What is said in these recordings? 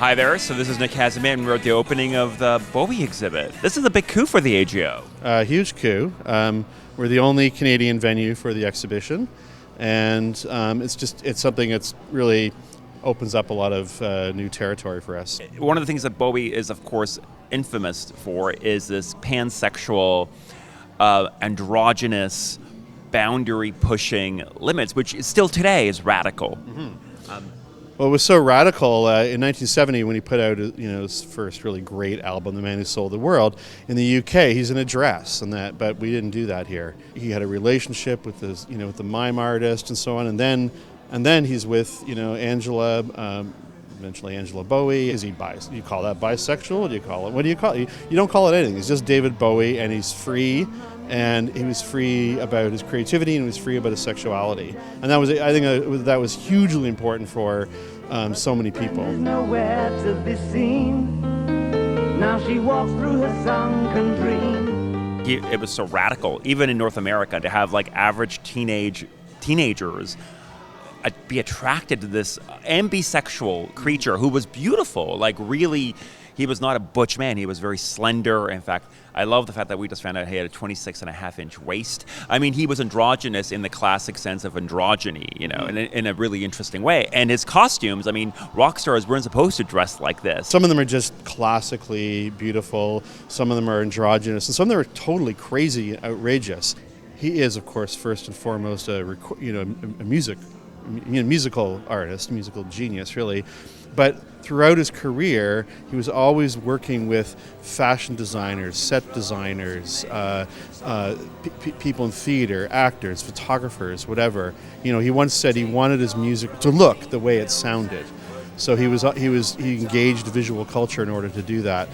Hi there, so this is Nick Casimir, and we're at the opening of the Bowie exhibit. This is a big coup for the AGO. Huge coup. We're the only Canadian venue for the exhibition, and it's something that's really opens up a lot of new territory for us. One of the things that Bowie is, of course, infamous for is this pansexual, androgynous, boundary-pushing limits, which still today is radical. Mm-hmm. Well, it was so radical in 1970 when he put out his first really great album, The Man Who Sold the World. In the UK, he's in a dress and that, but we didn't do that here. He had a relationship with this, with the mime artist and so on, and then he's with Angela. Eventually Angela Bowie. Is he do you call that bisexual? What do you call it? You don't call it anything. He's just David Bowie, and he's free, and he was free about his creativity, and he was free about his sexuality. And I think that was hugely important for so many people. There's nowhere to be seen. Now she walks through her sunken dream. It was so radical, even in North America, to have like average teenagers be attracted to this ambisexual creature who was beautiful. Like, really, he was not a butch man. He was very slender. In fact, I love the fact that we just found out he had a 26.5-inch waist. I mean, he was androgynous in the classic sense of androgyny, in a really interesting way. And his costumes, I mean, rock stars weren't supposed to dress like this. Some of them are just classically beautiful. Some of them are androgynous. And some of them are totally crazy, outrageous. He is, of course, first and foremost a musical artist, musical genius, really. But throughout his career, he was always working with fashion designers, set designers, people in theater, actors, photographers, whatever. He once said he wanted his music to look the way it sounded. So he engaged visual culture in order to do that.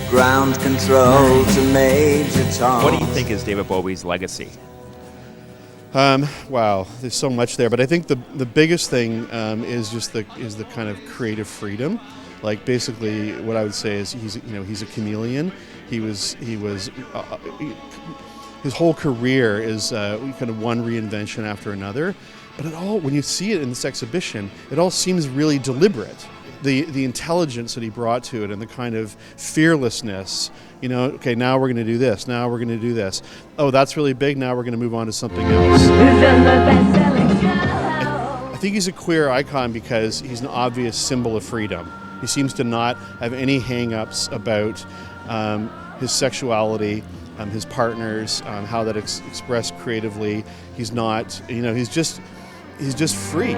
Ground control to Major Tom. What do you think is David Bowie's legacy? Wow, there's so much there, but I think the biggest thing is the kind of creative freedom. Like, basically, what I would say is he's a chameleon. His whole career is kind of one reinvention after another. But when you see it in this exhibition, it all seems really deliberate. The intelligence that he brought to it and the kind of fearlessness, okay, now we're going to do this, now we're going to do this. Oh, that's really big, now we're going to move on to something else. I think he's a queer icon because he's an obvious symbol of freedom. He seems to not have any hang-ups about his sexuality, his partners, how that expressed creatively. He's not, he's just free.